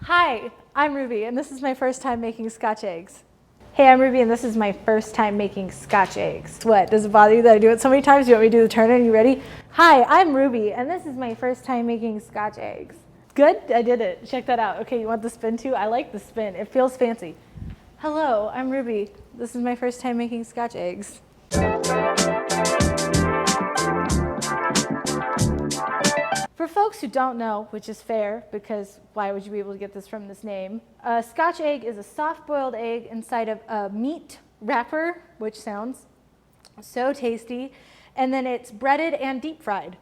Hi, I'm Ruby, and this is my first time making Scotch eggs. Hey, I'm Ruby, and this is my first time making Scotch eggs. What, does it bother you that I do it so many times? You want me to do the turn? Are you ready? Hi, I'm Ruby, and this is my first time making Scotch eggs. Good? I did it. Check that out. Okay, you want the spin too? I like the spin. It feels fancy. Hello, I'm Ruby. This is my first time making Scotch eggs. For folks who don't know, which is fair, because why would you be able to get this from this name? A Scotch egg is a soft-boiled egg inside of a meat wrapper, which sounds so tasty, and then it's breaded and deep fried,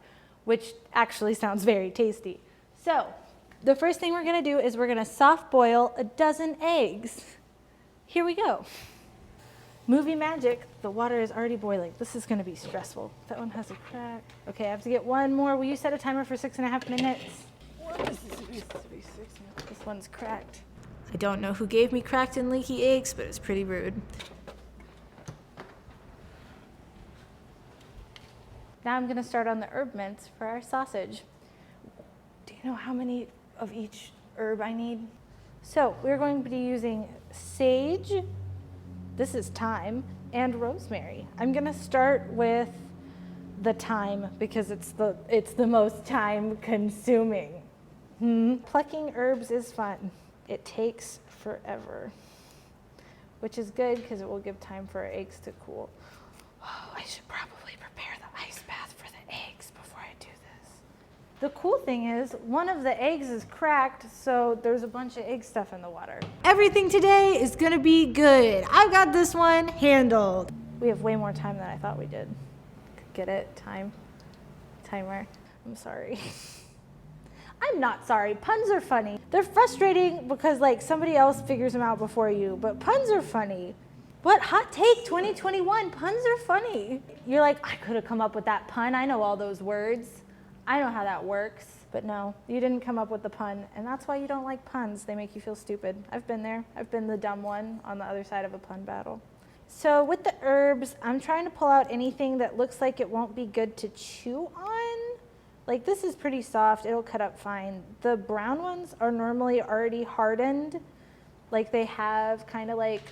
which actually sounds very tasty. So, the first thing we're gonna do is we're gonna soft boil a dozen eggs. Here we go. Movie magic, the water is already boiling. This is gonna be stressful. That one has a crack. Okay, I have to get one more. Will you set a timer for 6.5 minutes? This one's cracked. I don't know who gave me cracked and leaky eggs, but it's pretty rude. Now I'm gonna start on the herb mince for our sausage. Do you know how many of each herb I need? So we're going to be using sage, this is thyme, and rosemary. I'm gonna start with the thyme because it's the most time consuming. Plucking herbs is fun. It takes forever, which is good because it will give time for our eggs to cool. Oh, I should probably prepare the ice bath for the eggs before I do this. The cool thing is, one of the eggs is cracked, so there's a bunch of egg stuff in the water. Everything today is gonna be good. I've got this one handled. We have way more time than I thought we did. Get it? Timer. I'm sorry. I'm not sorry. Puns are funny. They're frustrating because like somebody else figures them out before you, but puns are funny. What? Hot take 2021, puns are funny. You're like, I could have come up with that pun. I know all those words. I know how that works, but no, you didn't come up with the pun, and that's why you don't like puns. They make you feel stupid. I've been there. I've been the dumb one on the other side of a pun battle. So with the herbs, I'm trying to pull out anything that looks like it won't be good to chew on. Like this is pretty soft, it'll cut up fine. The brown ones are normally already hardened, like they have kind of like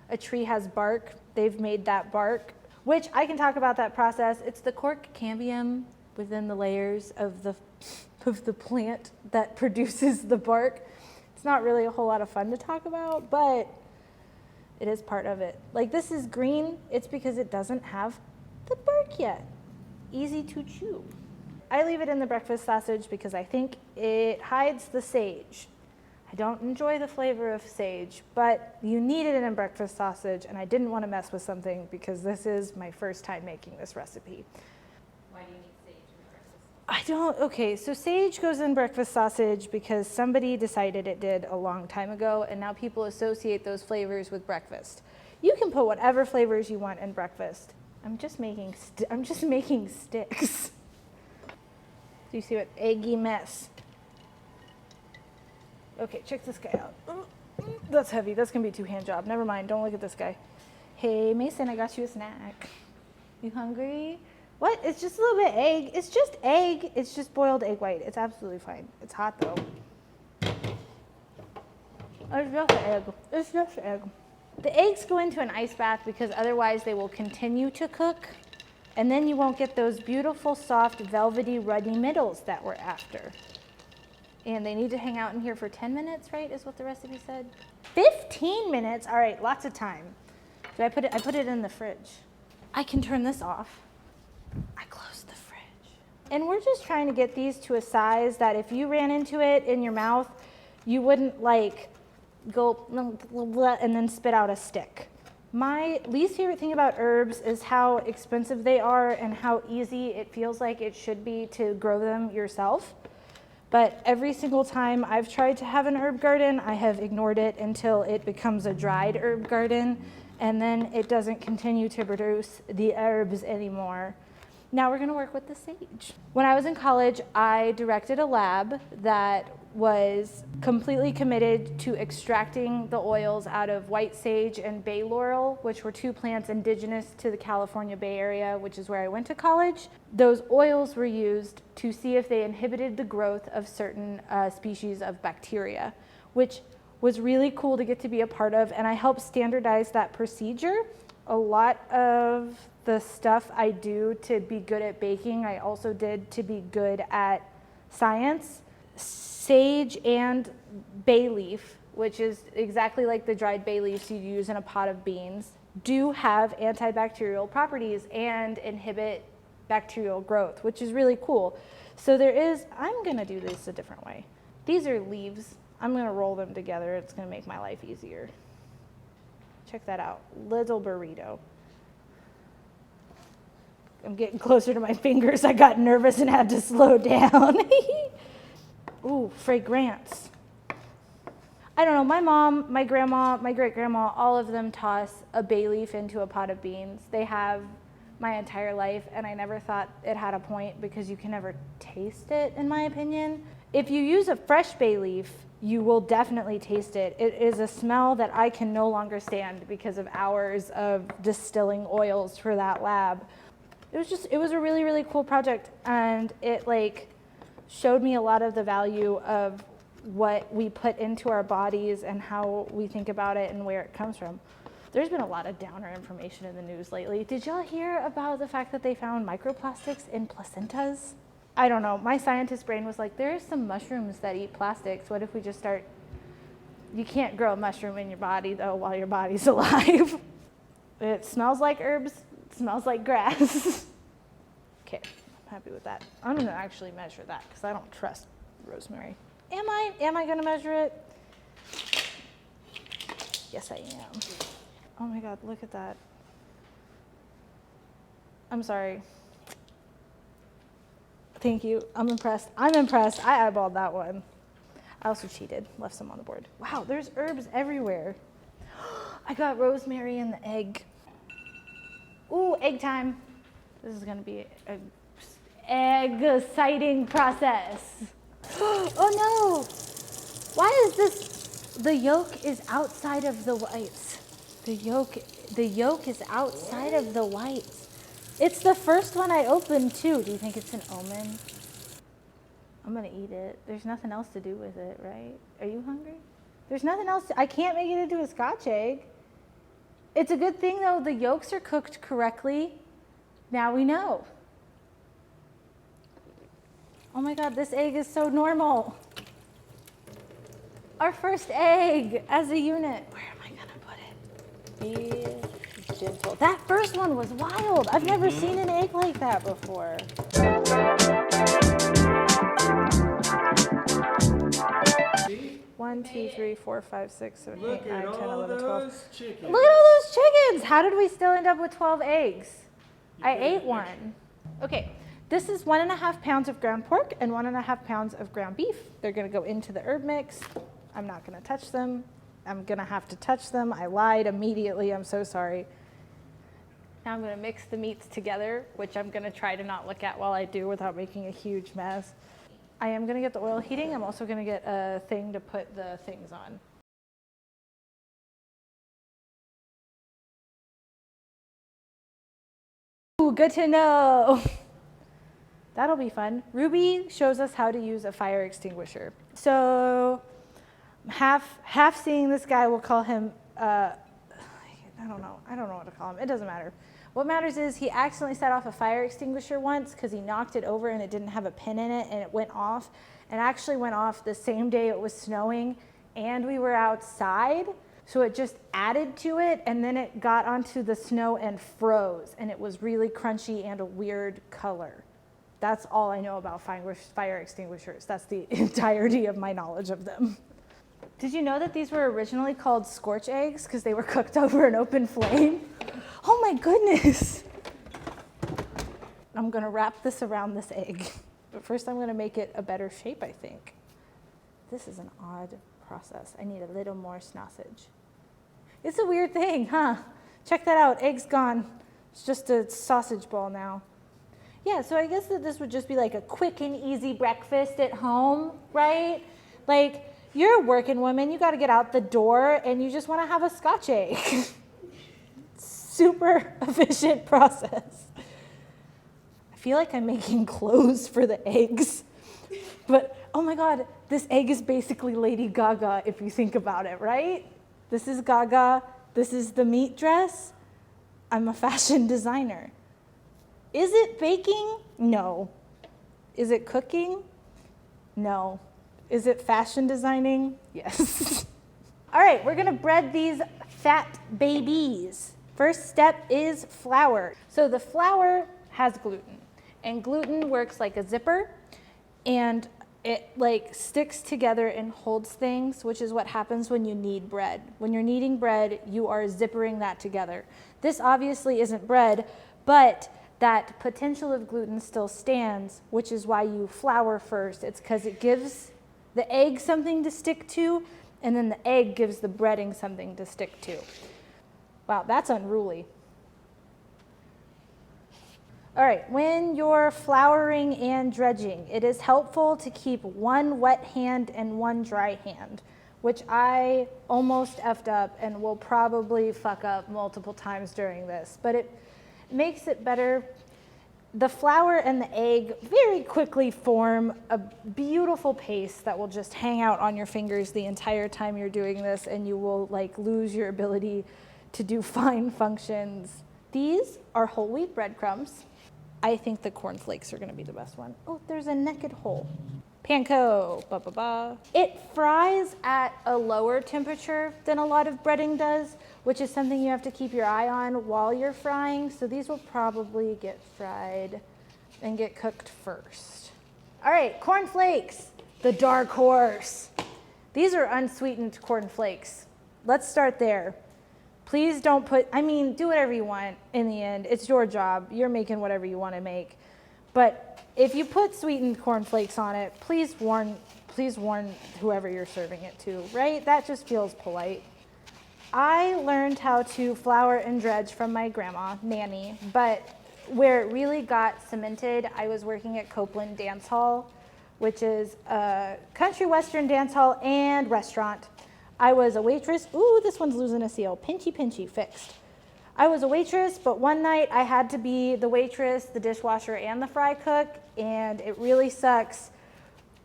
a tree has bark. They've made that bark, which I can talk about that process. It's the cork cambium within the layers of the plant that produces the bark. It's not really a whole lot of fun to talk about, but it is part of it. Like this is green, it's because it doesn't have the bark yet. Easy to chew. I leave it in the breakfast sausage because I think it hides the sage. I don't enjoy the flavor of sage, but you need it in a breakfast sausage, and I didn't want to mess with something because this is my first time making this recipe. Why do you need sage in breakfast? Okay, so sage goes in breakfast sausage because somebody decided it did a long time ago, and now people associate those flavors with breakfast. You can put whatever flavors you want in breakfast. I'm just making sticks. Do you see what eggy mess? Okay, check this guy out. That's heavy. That's gonna be a two-hand job. Never mind. Don't look at this guy. Hey, Mason, I got you a snack. You hungry? What? It's just a little bit egg. It's just egg. It's just boiled egg white. It's absolutely fine. It's hot though. It's just egg. It's just egg. The eggs go into an ice bath because otherwise they will continue to cook, and then you won't get those beautiful, soft, velvety, runny middles that we're after. And they need to hang out in here for 10 minutes, right, is what the recipe said? 15 minutes? All right, lots of time. So I put it in the fridge. I can turn this off. I closed the fridge. And we're just trying to get these to a size that if you ran into it in your mouth, you wouldn't like go and then spit out a stick. My least favorite thing about herbs is how expensive they are and how easy it feels like it should be to grow them yourself. But every single time I've tried to have an herb garden, I have ignored it until it becomes a dried herb garden, and then it doesn't continue to produce the herbs anymore. Now we're gonna work with the sage. When I was in college, I directed a lab that was completely committed to extracting the oils out of white sage and bay laurel, which were two plants indigenous to the California Bay Area, which is where I went to college. Those oils were used to see if they inhibited the growth of certain species of bacteria, which was really cool to get to be a part of, and I helped standardize that procedure. A lot of the stuff I do to be good at baking, I also did to be good at science. Sage and bay leaf, which is exactly like the dried bay leaves you use in a pot of beans, do have antibacterial properties and inhibit bacterial growth, which is really cool. So there is, I'm gonna do this a different way. These are leaves. I'm gonna roll them together. It's gonna make my life easier. Check that out, little burrito. I'm getting closer to my fingers. I got nervous and had to slow down. Ooh, fragrance. I don't know, my mom, my grandma, my great-grandma, all of them toss a bay leaf into a pot of beans. They have my entire life, and I never thought it had a point because you can never taste it, in my opinion. If you use a fresh bay leaf, you will definitely taste it. It is a smell that I can no longer stand because of hours of distilling oils for that lab. It was a really, really cool project, and it showed me a lot of the value of what we put into our bodies and how we think about it and where it comes from. There's been a lot of downer information in the news lately. Did y'all hear about the fact that they found microplastics in placentas? I don't know. My scientist brain was like, there's some mushrooms that eat plastics. What if we just start, you can't grow a mushroom in your body though while your body's alive. It smells like herbs, it smells like grass. Okay, I'm happy with that. I'm gonna actually measure that because I don't trust rosemary. Am I gonna measure it? Yes, I am. Oh my God, look at that. I'm sorry. Thank you, I'm impressed. I eyeballed that one. I also cheated, left some on the board. Wow, there's herbs everywhere. I got rosemary in the egg. Ooh, egg time. This is gonna be an egg-citing process. Oh no! Why is this? The yolk is outside of the whites. The yolk is outside of the whites. It's the first one I opened too. Do you think it's an omen? I'm gonna eat it. There's nothing else to do with it, right? Are you hungry? There's nothing else. I can't make it into a Scotch egg. It's a good thing though, the yolks are cooked correctly. Now we know. Oh my God, this egg is so normal. Our first egg as a unit. Where am I gonna put it? Be gentle. That first one was wild. I've never seen an egg like that before. One, two, three, 4, 5, 6, 7, 8, 9, 10, 11, 12. Chickens. Look at all those chickens. How did we still end up with 12 eggs? I ate one. Okay, this is 1.5 pounds of ground pork and 1.5 pounds of ground beef. They're gonna go into the herb mix. I'm not gonna touch them. I'm gonna have to touch them. I lied immediately, I'm so sorry. Now I'm gonna mix the meats together, which I'm gonna try to not look at while I do without making a huge mess. I am gonna get the oil heating. I'm also gonna get a thing to put the things on. Ooh, good to know. That'll be fun. Ruby shows us how to use a fire extinguisher. So half seeing this guy, we'll call him, I don't know what to call him. It doesn't matter. What matters is he accidentally set off a fire extinguisher once because he knocked it over and it didn't have a pin in it and it went off. And actually went off the same day it was snowing and we were outside. So it just added to it and then it got onto the snow and froze and it was really crunchy and a weird color. That's all I know about fire extinguishers. That's the entirety of my knowledge of them. Did you know that these were originally called scorch eggs because they were cooked over an open flame? Oh my goodness. I'm gonna wrap this around this egg, but first I'm gonna make it a better shape, I think. This is an odd process. I need a little more sausage. It's a weird thing, huh? Check that out, egg's gone. It's just a sausage ball now. Yeah, so I guess that this would just be like a quick and easy breakfast at home, right? Like, you're a working woman, you gotta get out the door and you just wanna have a Scotch egg. Super efficient process. I feel like I'm making clothes for the eggs, but oh my God, this egg is basically Lady Gaga if you think about it, right? This is Gaga, this is the meat dress. I'm a fashion designer. Is it baking? No. Is it cooking? No. Is it fashion designing? Yes. All right, we're gonna bread these fat babies. First step is flour. So the flour has gluten, and gluten works like a zipper, and it like sticks together and holds things, which is what happens when you knead bread. When you're kneading bread, you are zippering that together. This obviously isn't bread, but that potential of gluten still stands, which is why you flour first. It's because it gives the egg something to stick to, and then the egg gives the breading something to stick to. Wow, that's unruly. All right, when you're flouring and dredging, it is helpful to keep one wet hand and one dry hand, which I almost effed up and will probably fuck up multiple times during this, but it makes it better. The flour and the egg very quickly form a beautiful paste that will just hang out on your fingers the entire time you're doing this, and you will like lose your ability to do fine functions. These are whole wheat breadcrumbs. I think the cornflakes are gonna be the best one. Oh, there's a naked hole. Panko, ba ba ba. It fries at a lower temperature than a lot of breading does, which is something you have to keep your eye on while you're frying. So these will probably get fried and get cooked first. All right, cornflakes, the dark horse. These are unsweetened cornflakes. Let's start there. Please don't put, I mean, do whatever you want in the end. It's your job. You're making whatever you want to make. But if you put sweetened cornflakes on it, please warn whoever you're serving it to, right? That just feels polite. I learned how to flour and dredge from my grandma, Nanny, but where it really got cemented, I was working at Copeland Dance Hall, which is a country western dance hall and restaurant. I was a waitress. Ooh, this one's losing a seal. Pinchy, pinchy, fixed. I was a waitress, but one night I had to be the waitress, the dishwasher, and the fry cook, and it really sucks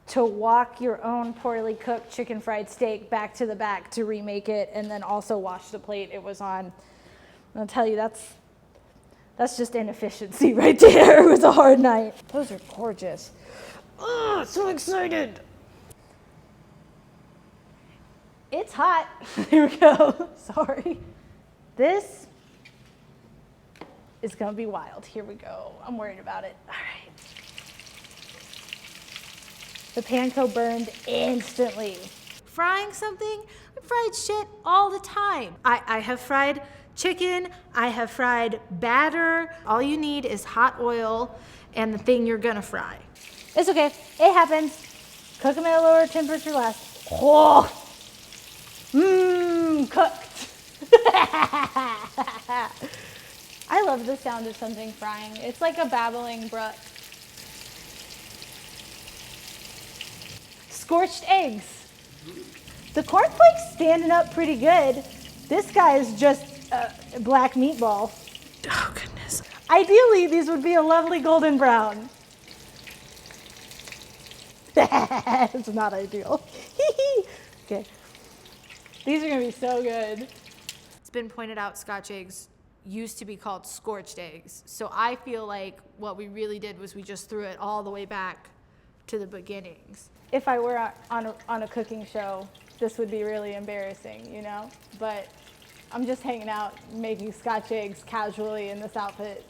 to walk your own poorly cooked chicken fried steak back to the back to remake it and then also wash the plate it was on. I'll tell you, that's just inefficiency right there. It was a hard night. Those are gorgeous. Oh, so excited. It's hot. Here we go. Sorry. This is gonna be wild. Here we go. I'm worried about it. All right. The panko burned instantly. Frying something, I fried shit all the time. I have fried chicken, I have fried batter. All you need is hot oil and the thing you're gonna fry. It's okay, it happens. Cook them at a lower temperature last. Oh, cooked. I love the sound of something frying. It's like a babbling brook. Scorched eggs. The cornflakes standing up pretty good. This guy is just a black meatball. Oh goodness. Ideally, these would be a lovely golden brown. It's not ideal. Okay. These are gonna be so good. It's been pointed out Scotch eggs used to be called scorched eggs. So I feel like what we really did was we just threw it all the way back to the beginnings. If I were on a cooking show, this would be really embarrassing, you know? But I'm just hanging out making Scotch eggs casually in this outfit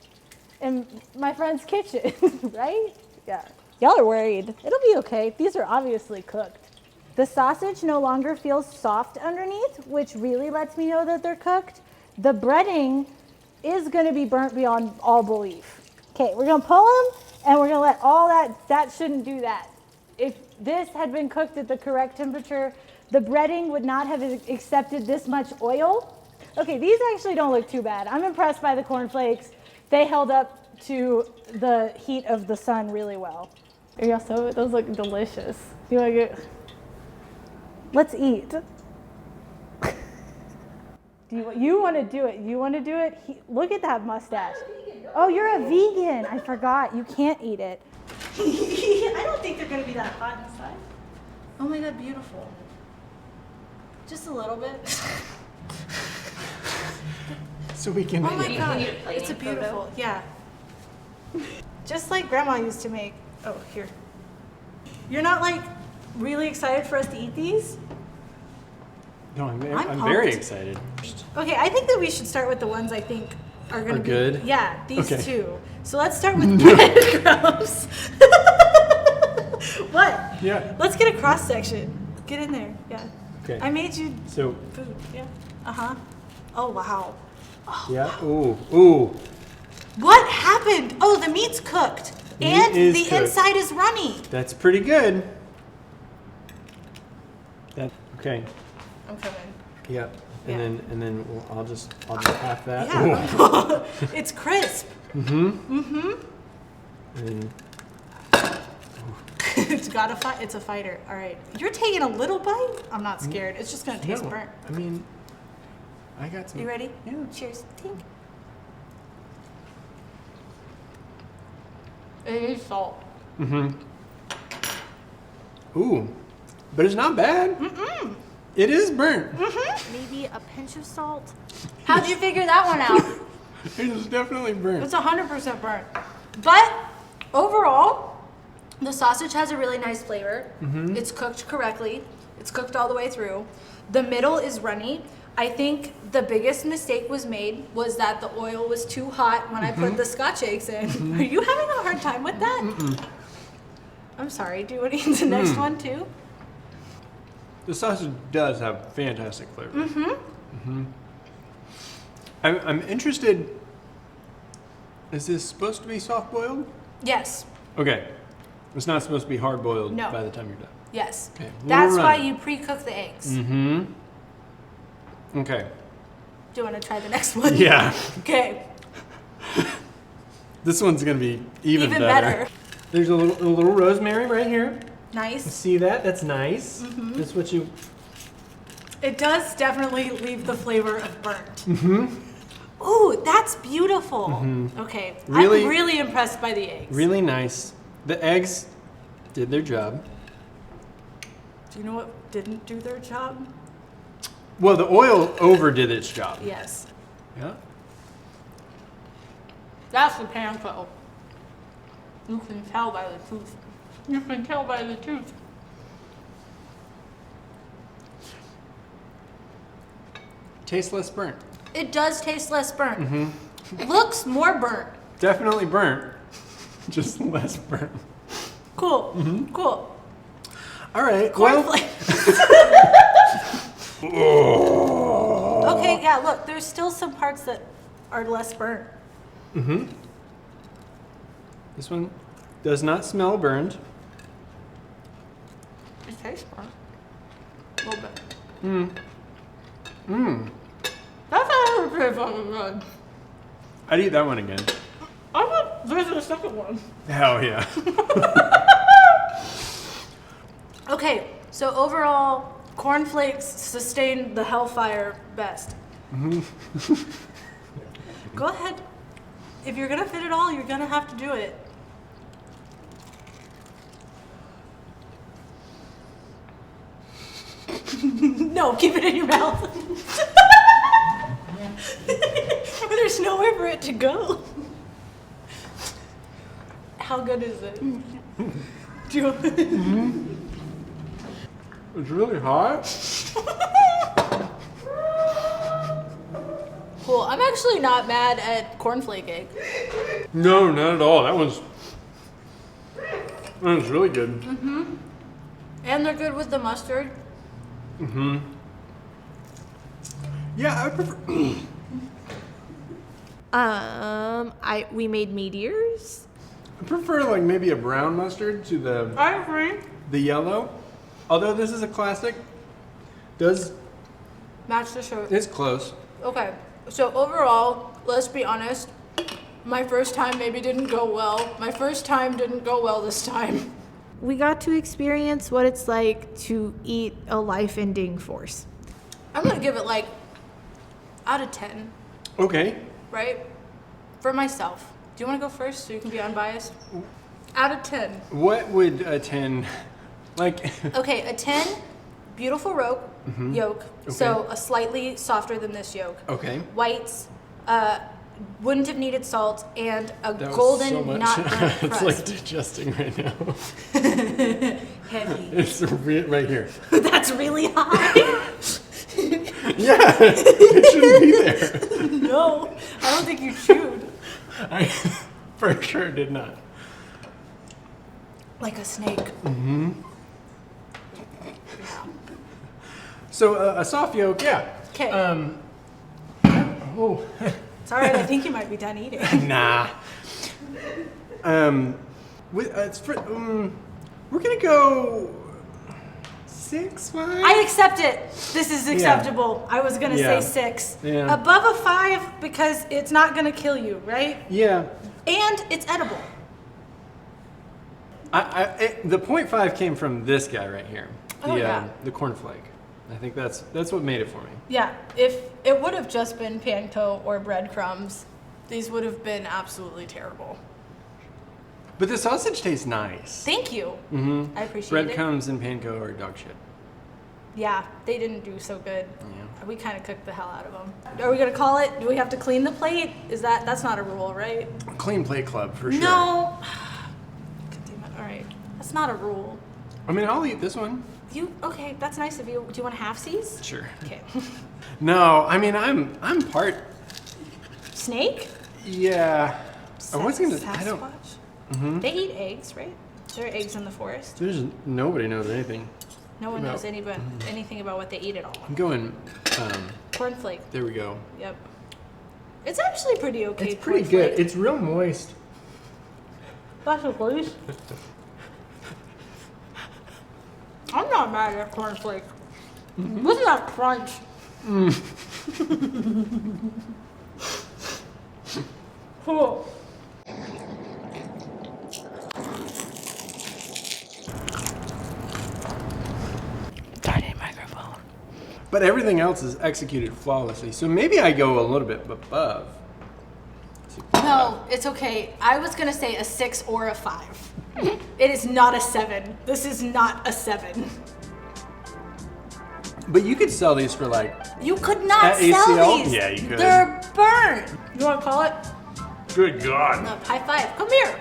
in my friend's kitchen, right? Yeah. Y'all are worried. It'll be okay. These are obviously cooked. The sausage no longer feels soft underneath, which really lets me know that they're cooked. The breading is gonna be burnt beyond all belief. Okay, we're gonna pull them and we're gonna let all that shouldn't do that. If this had been cooked at the correct temperature, the breading would not have accepted this much oil. Okay, these actually don't look too bad. I'm impressed by the cornflakes. They held up to the heat of the sun really well. Those look delicious. You wanna get? Let's eat. You want to do it? You want to do it? Look at that mustache. Oh, you're a vegan. I forgot. You can't eat it. I don't think they're going to be that hot inside. Oh my God, beautiful. Just a little bit. So we can. Oh my eat. God, need a plating it's a beautiful, photo? yeah. Just like Grandma used to make. Oh, here. You're not like really excited for us to eat these? No, I'm I'm very pumped. excited. Okay, I think that we should start with the ones I think are gonna Are be good? Yeah, these Okay. two. So let's start with breadcrumbs. What? Yeah. Let's get a cross section. Get in there. Yeah. Okay. I made you So food. Yeah. Uh-huh. Oh wow. yeah. Ooh. Ooh. What happened? Oh, the meat's cooked. Meat And is the cooked. inside is runny. That's pretty good. That okay. I'm coming. Yeah. Yeah. And then I'll just half that. Yeah. It's crisp. And then It's got a fight. It's a fighter. All right. You're taking a little bite? I'm not scared. It's just going to taste no, burnt. I mean, I got some. You ready? Yeah. Cheers. Tink. It is salt. Ooh, but it's not bad. It is burnt. Maybe a pinch of salt. How'd you figure that one out? It is definitely burnt. It's 100% burnt. But overall, the sausage has a really nice flavor. It's cooked correctly. It's cooked all the way through. The middle is runny. I think the biggest mistake was made was that the oil was too hot when I put the Scotch eggs in. Are you having a hard time with that? I'm sorry. Do you want to eat the next one too? The sausage does have fantastic flavor. I'm interested. Is this supposed to be soft boiled? Yes. Okay. It's not supposed to be hard boiled No. by the time you're done. Yes. Okay, That's we'll why run. you pre-cook the eggs. Okay. Do you want to try the next one? Yeah. Okay. This one's gonna be even better. There's a little rosemary right here. Nice. See that? That's nice. That's what you. It does definitely leave the flavor of burnt. Ooh, that's beautiful. Okay. Really- I'm really impressed by the eggs. Really nice. The eggs did their job. Do you know what didn't do their job? Well, the oil overdid its job. Yes. Yeah. That's the panko. You can tell by the tooth. You can tell by the tooth. Tastes less burnt. It does taste less burnt. Looks more burnt. Definitely burnt. Just less burnt. Cool. Cool. All right. Cornflakes. Okay, yeah, look, there's still some parts that are less burnt. This one does not smell burned. It tastes burnt. A little bit. That's actually pretty fucking good. I'd eat that one again. I want there's a second one. Hell yeah. Okay, so overall, cornflakes sustain the hellfire best. Go ahead. If you're gonna fit it all, you're gonna have to do it. No, keep it in your mouth. There's nowhere for it to go. How good is it? Do you It's really hot. Cool. I'm actually not mad at cornflake egg. No, not at all. That one's really good. And they're good with the mustard. Yeah, I prefer. We made meteors. I prefer like maybe a brown mustard to I agree. the yellow. Although this is a classic, does Match the shirt. it's close. Okay. So overall, let's be honest. My first time maybe didn't go well. My first time didn't go well this time. we got to experience what it's like to eat a life-ending force. I'm gonna give it like out of 10, Okay. right? For myself. Do you want to go first so you can be unbiased? Out of 10. What would a 10 like? Okay, a 10, beautiful yolk. So a slightly softer than this yolk. Okay. Whites, wouldn't have needed salt, and a That was golden, so much. not burnt It's crust. like digesting right now. Heavy. It's right here. That's really high. Yeah, it shouldn't be there. No, I don't think you chewed. I for sure did not. Like a snake. So a soft yolk, yeah. Okay. Oh, It's all right. I think you might be done eating. nah. We're gonna go 6, 5. I accept it. This is acceptable. I was gonna Yeah. say 6. Yeah. Above a 5 because it's not gonna kill you, right? Yeah. And it's edible. The 0.5 came from this guy right here. Oh, yeah. The cornflake. I think that's what made it for me. Yeah. If it would have just been panko or breadcrumbs, these would have been absolutely terrible. But the sausage tastes nice. Thank you. Mm-hmm. I appreciate it. Breadcrumbs and panko are dog shit. Yeah, they didn't do so good. Yeah. We kind of cooked the hell out of them. Are we gonna call it? Do we have to clean the plate? That's not a rule, right? Clean plate club for sure. No. God damn it. All right. That's not a rule. I mean, I'll eat this one. Okay, that's nice of you. Do you want half-sies? Sure. Okay. No, I mean, I'm part. Snake? Yeah. I was gonna. I don't. Sasquatch? Mm-hmm. They eat eggs, right? There are eggs in the forest. There's nobody knows anything. No one knows About- anything about what they eat at all. I'm going. Cornflake. There we go. Yep. It's actually pretty okay. It's pretty good. cornflake. It's real moist. That's a please. I'm not mad at cornflake. Look at that crunch. Cool. Tiny microphone. But everything else is executed flawlessly. So maybe I go a little bit above. No, it's okay. I was gonna say a 6 or a 5. It is not a 7. This is not a 7. But you could sell these for like. You could not At sell ACL? these. Yeah, you could. They're burnt. You wanna call it? Good God. No, high five. Come here.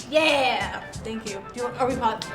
Yeah. Thank you. Are we paused?